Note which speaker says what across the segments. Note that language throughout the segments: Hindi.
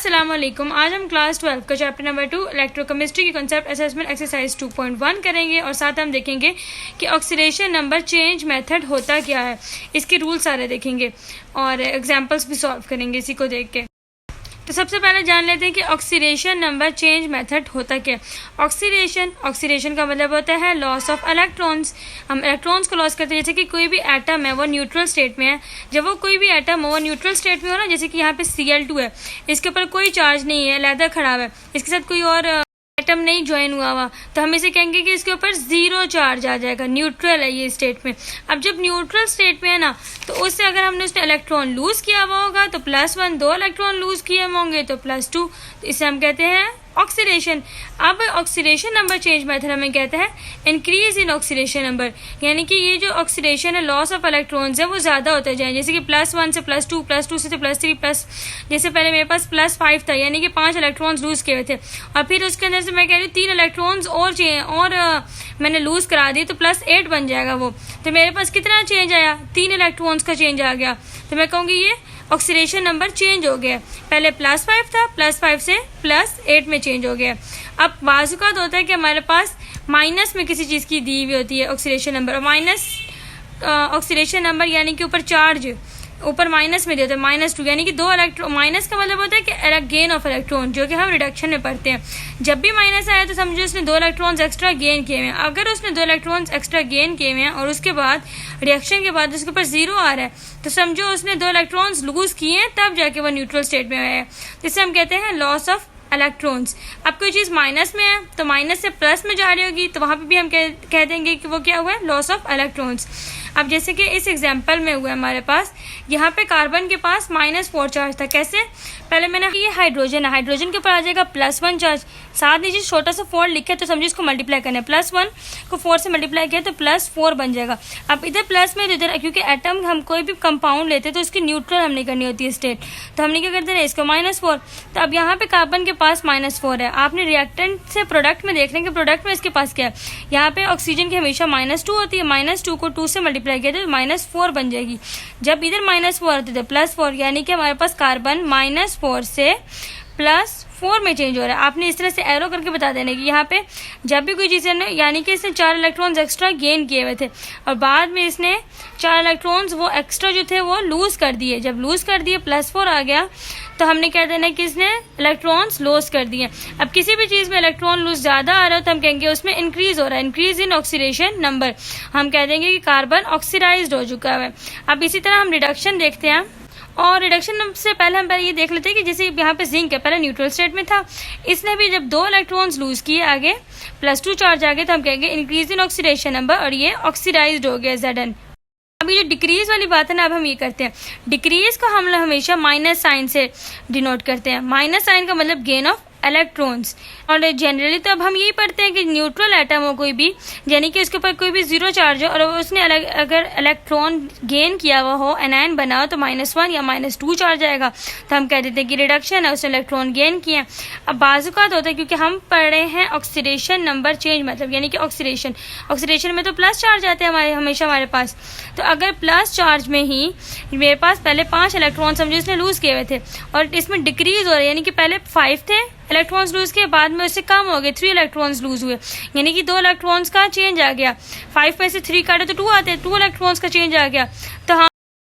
Speaker 1: अस्सलामुअलैकुम। आज हम क्लास 12 का चैप्टर नंबर 2 इलेक्ट्रोकेमिस्ट्री की कॉन्सेप्ट असेसमेंट एक्सरसाइज 2.1 करेंगे और साथ हम देखेंगे कि ऑक्सीडेशन नंबर चेंज मेथड होता क्या है, इसके रूल सारे देखेंगे और एग्जांपल्स भी सॉल्व करेंगे इसी को देख के। तो सबसे पहले जान लेते हैं कि ऑक्सीडेशन नंबर चेंज मेथड होता क्या है। ऑक्सीडेशन का मतलब होता है लॉस ऑफ इलेक्ट्रॉन्स। हम इलेक्ट्रॉन्स को लॉस करते हैं, जैसे कि कोई भी एटम है वो न्यूट्रल स्टेट में है। जब वो कोई भी एटम हो न्यूट्रल स्टेट में हो ना, जैसे कि यहाँ पे Cl2 है, इसके ऊपर कोई चार्ज नहीं है, लैदर खराब है, इसके साथ कोई और एटम नहीं ज्वाइन हुआ तो हम इसे कहेंगे कि इसके ऊपर जीरो चार्ज आ जाएगा, न्यूट्रल है ये स्टेट में। अब जब न्यूट्रल स्टेट में है ना, तो उससे अगर हमने उसने इलेक्ट्रॉन लूज किया हुआ होगा तो +1, 2 इलेक्ट्रॉन लूज किए होंगे तो +2, इसे हम कहते हैं ऑक्सीडेशन। अब ऑक्सीडेशन नंबर चेंज मेथड हमें कहता है इंक्रीज इन ऑक्सीडेशन नंबर, यानी कि ये जो ऑक्सीडेशन है, लॉस ऑफ इलेक्ट्रॉन्स है, वो ज्यादा होते जाए, जैसे कि +1 से +2, +2 से +3 प्लस, जैसे पहले मेरे पास +5 था, यानी कि 5 इलेक्ट्रॉन्स लूज किए हुए थे और फिर उसके अंदर से मैं कह रही हूँ 3 इलेक्ट्रॉन्स और मैंने लूज करा दी तो +8 बन जाएगा वो। तो मेरे पास कितना चेंज आया, 3 इलेक्ट्रॉन्स का चेंज आ गया, तो मैं कहूँगी ये ऑक्सीडेशन नंबर चेंज हो गया। पहले +5 था, +5 से +8 में चेंज हो गया। अब बाजुकात होता है कि हमारे पास माइनस में किसी चीज़ की दी हुई होती है ऑक्सीडेशन नंबर, और माइनस ऑक्सीडेशन नंबर यानी कि ऊपर चार्ज ऊपर माइनस में देते हैं -2, यानी कि 2 इलेक्ट्रॉन। माइनस का मतलब होता है कि गेन ऑफ इलेक्ट्रॉन, जो कि हम रिडक्शन में पढ़ते हैं। जब भी माइनस आया तो समझो उसने 2 इलेक्ट्रॉन्स एक्स्ट्रा गेन किए हुए हैं। अगर उसने 2 इलेक्ट्रॉन्स एक्स्ट्रा गेन किए हुए हैं और उसके बाद रिएक्शन के बाद उसके ऊपर 0 आ रहा है, तो समझो उसने 2 इलेक्ट्रॉन्स लूज किए हैं, तब जाके वो न्यूट्रल स्टेट में आया है, जिसे हम कहते हैं लॉस ऑफ इलेक्ट्रॉन्स। अब कोई चीज़ माइनस में है तो माइनस से प्लस में जा रही होगी, तो वहाँ पे भी हम कह देंगे कि वो क्या हुआ है, लॉस ऑफ इलेक्ट्रॉन्स। अब जैसे कि इस एग्जांपल में हुआ हमारे पास, यहाँ पे कार्बन के पास -4 चार्ज था। कैसे, पहले मैंने ये हाइड्रोजन है, हाइड्रोजन के ऊपर आ जाएगा +1 चार्ज, साथ नीचे छोटा सा 4 लिखे तो समझो इसको मल्टीप्लाई करना है, +1 को 4 से मल्टीप्लाई किया तो +4 बन जाएगा। अब इधर प्लस में इधर, क्योंकि एटम हम कोई भी कंपाउंड लेते हैं तो उसकी न्यूट्रल हमने करनी होती है स्टेट, तो हमने क्या करते हैं इसको -4। तो अब यहाँ पे कार्बन के पास -4 है, आपने रिएक्टेंट से प्रोडक्ट में देख लें कि प्रोडक्ट में इसके पास क्या है। यहाँ पे ऑक्सीजन की हमेशा -2 होती है, -2 को 2 से मल्टीप्लाई किया तो -4 बन जाएगी। जब इधर -4 होते थे +4, यानी कि हमारे पास कार्बन -4 से +4 में चेंज हो रहा है। आपने इस तरह से एरो करके बता देना कि यहाँ पे जब भी कोई चीज़ है, यानी कि इसने 4 इलेक्ट्रॉन्स एक्स्ट्रा गेन किए हुए थे और बाद में इसने 4 इलेक्ट्रॉन्स वो एक्स्ट्रा जो थे वो लूज कर दिए। जब लूज कर दिए +4 आ गया, तो हमने कह देना कि इसने इलेक्ट्रॉन्स लॉस कर दिए। अब किसी भी चीज़ में इलेक्ट्रॉन लूज ज़्यादा आ रहा हो तो हम कहेंगे उसमें इंक्रीज हो रहा है, इंक्रीज इन ऑक्सीडेशन नंबर। हम कह देंगे कि कार्बन ऑक्सीडाइज्ड हो चुका है। अब इसी तरह हम रिडक्शन देखते हैं, और रिडक्शन से पहले हम ये देख लेते हैं कि जैसे यहाँ पे जिंक है, पहले न्यूट्रल स्टेट में था, इसने भी जब 2 इलेक्ट्रॉन्स लूज किए आगे +2 चार्ज आ गए, तो हम कहेंगे इंक्रीज इन ऑक्सीडेशन नंबर और ये ऑक्सीडाइज्ड हो गया Zn। अभी जो डिक्रीज वाली बात है ना, अब हम ये करते हैं, डिक्रीज को हम हमेशा माइनस साइन से डिनोट करते हैं। माइनस साइन का मतलब गेन ऑफ इलेक्ट्रॉन्स। और जनरली तो अब हम यही पढ़ते हैं कि न्यूट्रल एटम हो कोई भी, यानी कि उसके ऊपर कोई भी 0 चार्ज हो और उसने अगर इलेक्ट्रॉन गेन किया हुआ हो, एनायन बना हो, तो -1 या -2 चार्ज आएगा, तो हम कह देते हैं कि रिडक्शन है, उसने इलेक्ट्रॉन गेन किया। अब बाजुकात होता है, क्योंकि हम पढ़ रहे हैं ऑक्सीडेशन नंबर चेंज मतलब, यानी कि ऑक्सीडेशन में तो प्लस चार्ज आते हैं हमेशा हमारे पास। तो अगर प्लस चार्ज में ही मेरे पास पहले 5 इलेक्ट्रॉन समझो इसने लूज किए हुए थे और इसमें डिक्रीज हो रहा है, यानी कि पहले 5 थे इलेक्ट्रॉन्स लूज के, बाद में उससे कम हो गए, 3 इलेक्ट्रॉन्स लूज हुए, यानी कि 2 इलेक्ट्रॉन्स का चेंज आ गया। 5 में से 3 काटे तो 2 आते हैं, 2 इलेक्ट्रॉन्स का चेंज आ गया। तो हम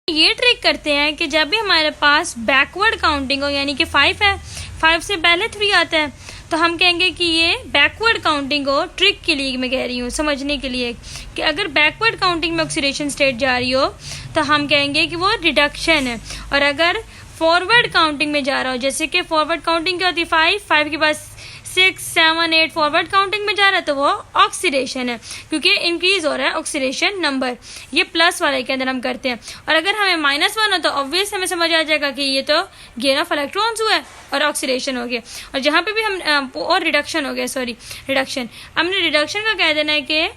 Speaker 1: ये ट्रिक करते हैं कि जब भी हमारे पास बैकवर्ड काउंटिंग हो, यानी कि 5 है, 5 से पहले 3 आता है, तो हम कहेंगे कि ये बैकवर्ड काउंटिंग हो। ट्रिक के लिए मैं कह रही हूँ, समझने के लिए, कि अगर बैकवर्ड काउंटिंग में ऑक्सीडेशन स्टेट जा रही हो तो हम कहेंगे कि वो रिडक्शन है, और अगर फॉरवर्ड काउंटिंग में जा रहा हो, जैसे कि फॉरवर्ड काउंटिंग क्या होती है, 5 के बाद 6, 7, 8 फॉरवर्ड काउंटिंग में जा रहा है, तो वो ऑक्सीडेशन है, क्योंकि इंक्रीज हो रहा है ऑक्सीडेशन नंबर। ये प्लस वाले के अंदर हम करते हैं। और अगर हमें -1 हो तो ऑब्वियस हमें समझ आ जाएगा कि ये तो गेन ऑफ इलेक्ट्रॉन्स हुआ है और ऑक्सीडेशन हो गया। और जहाँ पे भी हम और रिडक्शन हो गया, रिडक्शन, हमने रिडक्शन का कह देना है कि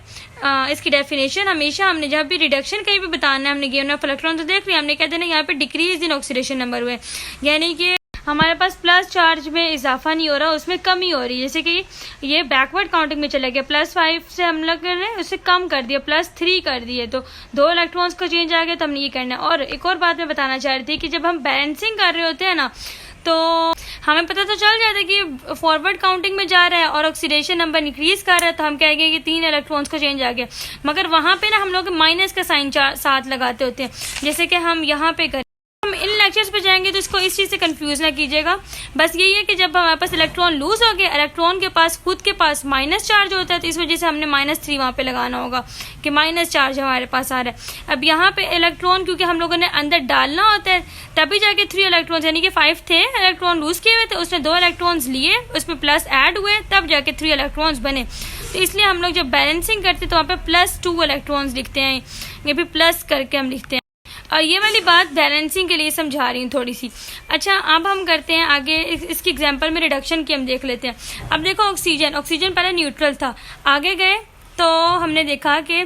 Speaker 1: इसकी डेफिनेशन हमेशा हमने जब भी रिडक्शन कहीं भी बताना है, हमने गेन ऑफ इलेक्ट्रॉन तो देख लिया, हमने कह देना यहाँ पे डिक्रीज इन ऑक्सीडेशन नंबर हुए, यानी कि हमारे पास प्लस चार्ज में इजाफा नहीं हो रहा, उसमें कमी हो रही है। जैसे कि ये बैकवर्ड काउंटिंग में चला गया, +5 से हम लोग कर रहे हैं, उसे कम कर दिया, +3 कर दिए, तो 2 इलेक्ट्रॉन्स का चेंज आ गया, तो हमने ये करना है। और एक और बात मैं बताना चाह रही थी कि जब हम बैलेंसिंग कर रहे होते हैं ना, तो हमें पता तो चल जाता है कि फॉरवर्ड काउंटिंग में जा रहा है और ऑक्सीडेशन नंबर इंक्रीज कर रहा है, तो हम कहेंगे कि 3 इलेक्ट्रॉन्स का चेंज आ गया। मगर वहाँ पे ना हम लोग माइनस का साइन साथ लगाते होते हैं, जैसे कि हम यहाँ पे करें। हम इन लेक्चर्स पे जाएंगे तो इसको इस चीज़ से कंफ्यूज ना कीजिएगा। बस यही है कि जब हमारे पास इलेक्ट्रॉन लूज हो गए, इलेक्ट्रॉन के पास खुद के पास माइनस चार्ज होता है, तो इस वजह से हमने -3 वहाँ पे लगाना होगा कि माइनस चार्ज हमारे पास आ रहा है। अब यहाँ पे इलेक्ट्रॉन क्योंकि हम लोगों ने अंदर डालना होता है, तभी जाके 3 इलेक्ट्रॉन यानी कि 5 थे इलेक्ट्रॉन लूज किए हुए थे, उसने 2 इलेक्ट्रॉन्स लिए, उसमें प्लस ऐड हुए, तब जाके 3 इलेक्ट्रॉन्स बने। तो इसलिए हम लोग जब बैलेंसिंग करते तो वहाँ पे +2 इलेक्ट्रॉन्स लिखते हैं, ये भी प्लस करके हम लिखते हैं। और ये वाली बात बैलेंसिंग के लिए समझा रही हूँ थोड़ी सी। अच्छा, अब हम करते हैं आगे, इसकी एग्जांपल में रिडक्शन की हम देख लेते हैं। अब देखो ऑक्सीजन पहले न्यूट्रल था, आगे गए तो हमने देखा कि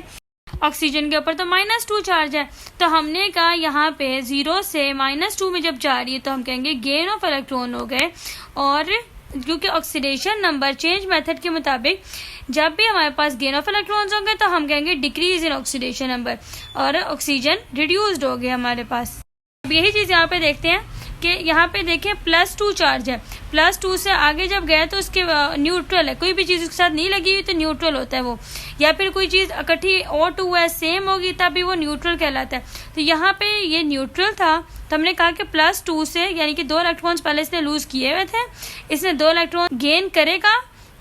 Speaker 1: ऑक्सीजन के ऊपर तो -2 चार्ज है, तो हमने कहा यहाँ पे 0 से -2 में जब जा रही है तो हम कहेंगे गेन ऑफ इलेक्ट्रॉन हो गए। और क्योंकि ऑक्सीडेशन नंबर चेंज मेथड के मुताबिक जब भी हमारे पास गेन ऑफ इलेक्ट्रॉन्स होंगे तो हम कहेंगे डिक्रीज इन ऑक्सीडेशन नंबर, और ऑक्सीजन रिड्यूस्ड हो गया हमारे पास। अब यही चीज़ यहाँ पे देखते हैं कि यहाँ पे देखें +2 चार्ज है, +2 से आगे जब गए तो उसके न्यूट्रल है, कोई भी चीज़ उसके साथ नहीं लगी हुई तो न्यूट्रल होता है वो, या फिर कोई चीज़ इकट्ठी O2 है सेम होगी तब भी वो न्यूट्रल कहलाता है। तो यहाँ पे ये न्यूट्रल था, तो हमने कहा कि +2 से यानी कि 2 इलेक्ट्रॉन्स पहले इसने लूज किए हुए थे, इसने 2 इलेक्ट्रॉन गेन करेगा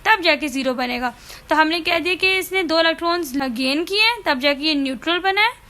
Speaker 1: तब जाके 0 बनेगा। तो हमने कह दिया कि इसने 2 इलेक्ट्रॉन्स गेन किए तब जाके ये न्यूट्रल बना है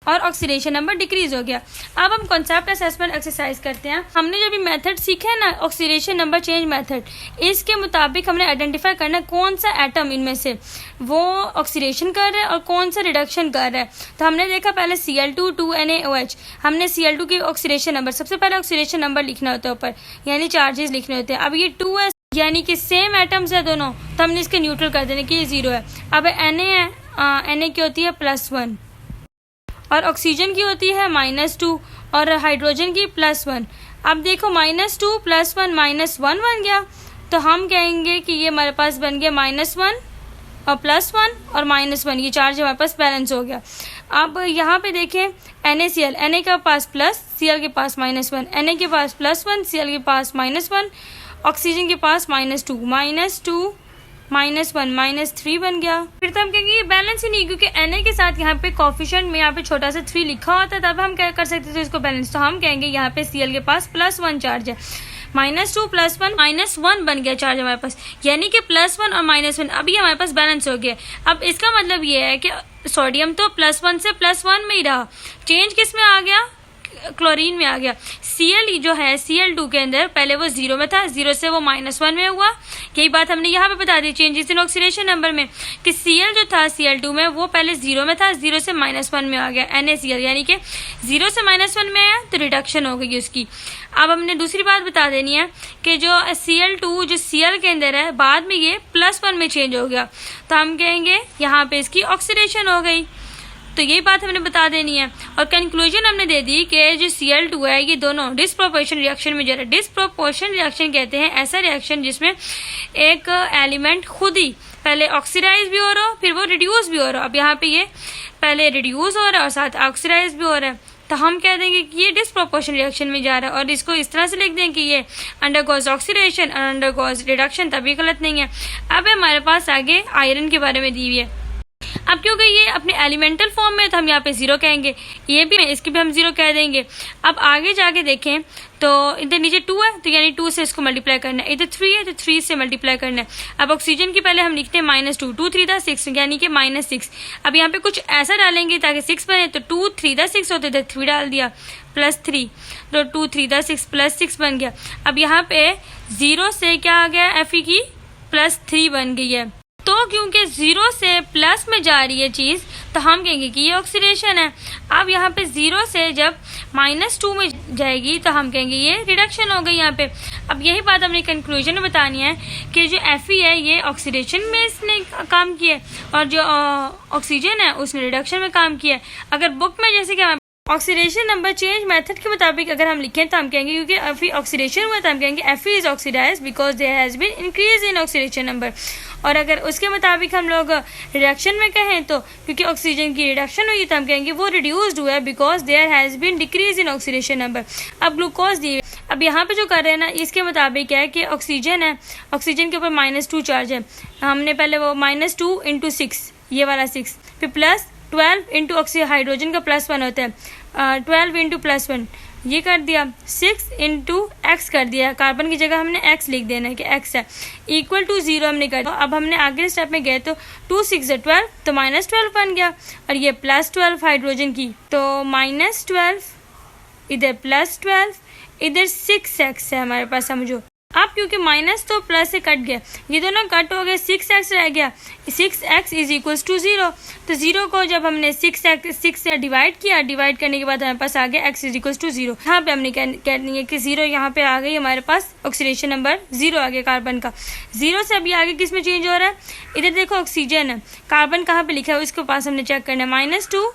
Speaker 1: और ऑक्सीडेशन नंबर डिक्रीज हो गया। अब हम कॉन्सेप्ट असेसमेंट एक्सरसाइज करते हैं। हमने जो भी मेथड सीखा है ना ऑक्सीडेशन नंबर चेंज मेथड, इसके मुताबिक हमने आइडेंटिफाई करना कौन सा एटम इनमें से वो ऑक्सीडेशन कर रहा है और कौन सा रिडक्शन कर रहा है। तो हमने देखा पहले Cl2 2NaOH, हमने Cl2 की ऑक्सीडेशन नंबर, सबसे पहले ऑक्सीडेशन नंबर लिखना होता है ऊपर, यानी चार्जेस लिखने होते हैं। अब ये 2 है यानी कि सेम एटम्स है दोनों, तो हमने इसके न्यूट्रल कर देने कि ये 0 है। अब Na है, Na की होती है +1 और ऑक्सीजन की होती है -2 और हाइड्रोजन की +1। अब देखो -2 +1 -1 बन गया, तो हम कहेंगे कि ये हमारे पास बन गया -1 और +1 और -1, ये चार्ज हमारे पास बैलेंस हो गया। अब यहाँ पे देखें NaCl, Na के पास प्लस, Cl के पास -1, Na के पास +1, Cl के पास -1, ऑक्सीजन के पास -2 -1 -3 बन गया। फिर तो हम कहेंगे ये बैलेंस ही नहीं, क्योंकि Na के साथ यहाँ पे कोफिशिएंट में यहाँ पे छोटा सा 3 लिखा होता है, तब हम क्या कर सकते थे इसको बैलेंस। तो हम कहेंगे यहाँ पे Cl के पास +1 चार्ज है, -2 +1 -1 बन गया चार्ज हमारे पास, यानी कि +1 और -1 अभी हमारे पास बैलेंस हो गया। अब इसका मतलब ये है कि सोडियम तो +1 से +1 में ही रहा, चेंज किस में आ गया, क्लोरीन में आ गया। Cl जो है Cl2 के अंदर पहले वो 0 में था, 0 से वो -1 में हुआ। यही बात हमने यहाँ पे बता दी चेंजेस इन ऑक्सीडेशन नंबर में, कि Cl जो था Cl2 में वो पहले 0 में था, 0 से -1 में आ गया NaCl, यानी कि 0 से -1 में आया तो रिडक्शन हो गई उसकी। अब हमने दूसरी बात बता देनी है कि जो Cl2 जो Cl के अंदर है बाद में ये +1 में चेंज हो गया, तो हम कहेंगे यहाँ पे इसकी ऑक्सीडेशन हो गई। तो यही बात हमने बता देनी है। और कंक्लूजन हमने दे दी कि जो Cl2 है ये दोनों डिस्प्रोपोर्शन रिएक्शन में जा रहा है। डिस्प्रोपोर्शन रिएक्शन कहते हैं ऐसा रिएक्शन जिसमें एक एलिमेंट खुद ही पहले ऑक्सीडाइज भी हो रहा हो फिर वो रिड्यूस भी हो रहा हो। अब यहाँ पे ये पहले रिड्यूस हो रहा है और साथ ऑक्सीडाइज भी हो रहा है, तो हम कह देंगे कि ये डिस्प्रोपोर्शन रिएक्शन में जा रहा है। और इसको इस तरह से लिख दें कि ये अंडरगोज ऑक्सीडेशन और अंडरगोज रिडक्शन, तभी गलत नहीं है। अब हमारे पास आगे आयरन के बारे में दी हुई है। अब क्योंकि ये अपने एलिमेंटल फॉर्म में तो हम यहाँ पे 0 कहेंगे, ये भी इसकी भी हम 0 कह देंगे। अब आगे जाके देखें तो इधर नीचे 2 है तो यानी 2 से इसको मल्टीप्लाई करना है, इधर 3 है तो 3 से मल्टीप्लाई करना है। अब ऑक्सीजन की पहले हम लिखते हैं -2, 2 3 दा 6 यानी कि -6। अब यहाँ पे कुछ ऐसा डालेंगे ताकि 6 बने, तो 2 3 दा 6 होते, इधर 3 डाल दिया +3, तो 2 3 दा 6 +6 बन गया। अब यहाँ पे 0 से क्या आ गया, Fe की +3 बन गई है। तो क्योंकि 0 से प्लस में जा रही है चीज़ तो हम कहेंगे कि ये ऑक्सीडेशन है। अब यहाँ पे 0 से जब -2 में जाएगी तो हम कहेंगे ये रिडक्शन हो गई यहाँ पे। अब यही बात हमने कंक्लूजन में बतानी है कि जो Fe है ये ऑक्सीडेशन में इसने काम किया और जो ऑक्सीजन है उसने रिडक्शन में काम किया। अगर बुक में जैसे कि ऑक्सीडेशन नंबर चेंज मेथड के मुताबिक अगर हम लिखें तो हम कहेंगे क्योंकि Fe ऑक्सीडेशन हुआ तो हम कहेंगे Fe is oxidised because there has been increase in oxidation number. और अगर उसके मुताबिक हम लोग रिडक्शन में कहें तो क्योंकि ऑक्सीजन की रिडक्शन हुई तो हम कहेंगे वो रिड्यूस्ड हुआ है because there has been decrease in oxidation number. अब ग्लूकोज दी अब यहाँ पे जो कर रहे हैं ना, इसके मुताबिक है कि ऑक्सीजन है, ऑक्सीजन के ऊपर -2 चार्ज है। हमने पहले वो -2 × 6, ये वाला 6, फिर +12 इंटू हाइड्रोजन का +1 होता है, 12 इंटू +1 ये कर दिया, 6 इंटू x कर दिया, कार्बन की जगह हमने x लिख देना है कि x है, इक्वल टू 0 हमने कर दिया। अब हमने आगे स्टेप में गए तो 2 6 12 तो -12 बन गया, और ये +12 हाइड्रोजन की, तो -12 इधर +12 इधर 6x है हमारे पास, समझो। अब क्योंकि माइनस तो प्लस से कट गया, ये दोनों कट हो गए, 6x रह गया, 6x इज इक्वल्स टू 0। तो 0 को जब हमने 6 से डिवाइड किया, डिवाइड करने के बाद हमारे पास आ गया x इज इक्वल्स टू 0। यहाँ पे हमने कहनी है कि 0 यहाँ पे आ गई, हमारे पास ऑक्सीडेशन नंबर 0 आ गया कार्बन का। 0 से अभी आगे किस में चेंज हो रहा है, इधर देखो ऑक्सीजन है, कार्बन कहाँ पे लिखा है उसके पास हमने चेक करना है, -2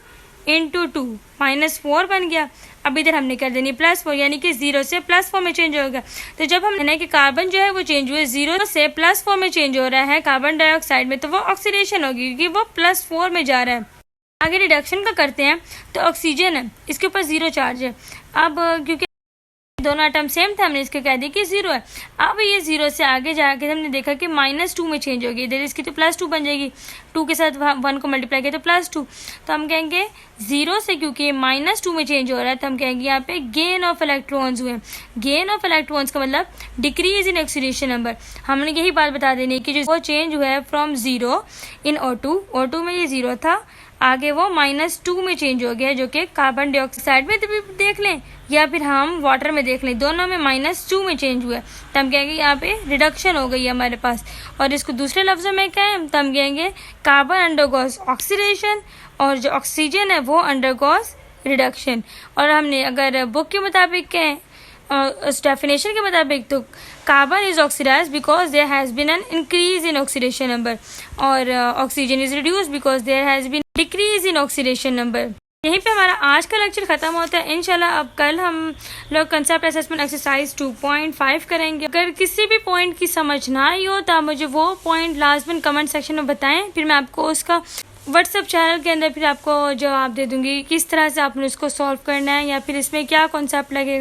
Speaker 1: × 2 -4 बन गया। अब इधर हमने कर देनी +4, यानी कि 0 से +4 में चेंज हो गया। तो जब हम कि कार्बन जो है वो चेंज हुए 0 से +4 में चेंज हो रहा है कार्बन डाइऑक्साइड में, तो वो ऑक्सीडेशन होगी क्योंकि वो +4 में जा रहा है। आगे रिडक्शन का करते हैं, तो ऑक्सीजन है, इसके ऊपर 0 चार्ज है। अब क्योंकि दोनों आइटम सेम थे, हमने इसके कह दिया कि 0 है। अब ये 0 से आगे जाके हमने देखा कि -2 में चेंज होगी, इधर इसकी तो +2 बन जाएगी, 2 के साथ 1 को मल्टीप्लाई किया तो +2। तो हम कहेंगे 0 से क्योंकि -2 में चेंज हो रहा है, तो हम कहेंगे यहाँ पे गेन ऑफ इलेक्ट्रॉन्स हुए। गेन ऑफ इलेक्ट्रॉन्स का मतलब डिक्रीज इन ऑक्सीडेशन नंबर। हमने यही बात बता देनी कि जो वो चेंज हुआ है फ्रॉम 0 इन O2 में ये 0 था, आगे वो -2 में चेंज हो गया, जो कि कार्बन डाइऑक्साइड में भी देख लें या फिर हम वाटर में देख लें, दोनों में -2 में चेंज हुआ है। तो हम कहेंगे यहाँ पे रिडक्शन हो गई है हमारे पास। और इसको दूसरे लफ्जों में कहें तो हम कहेंगे कार्बन अंडरगोस ऑक्सीडेशन और जो ऑक्सीजन है वो अंडरगोस रिडक्शन। और हमने अगर बुक के मुताबिक कहें, उस डेफिनेशन के मुताबिक, तो carbon is oxidise because there has been an increase in oxidation number, और oxygen is reduce because there has been decrease in oxidation number. यहीं पे हमारा आज का लेक्चर खत्म होता है। इंशाल्लाह अब कल हम लोग कंसेप्ट असेसमेंट एक्सरसाइज 2.5 करेंगे। अगर किसी भी पॉइंट की समझ ना आई हो तो आप मुझे वो पॉइंट लाजमन कमेंट सेक्शन में बताएं, फिर मैं आपको उसका व्हाट्सएप चैनल के अंदर फिर आपको जवाब दे दूंगी किस तरह से आपने उसको सॉल्व करना है या फिर इसमें क्या कॉन्सेप्ट लगेगा।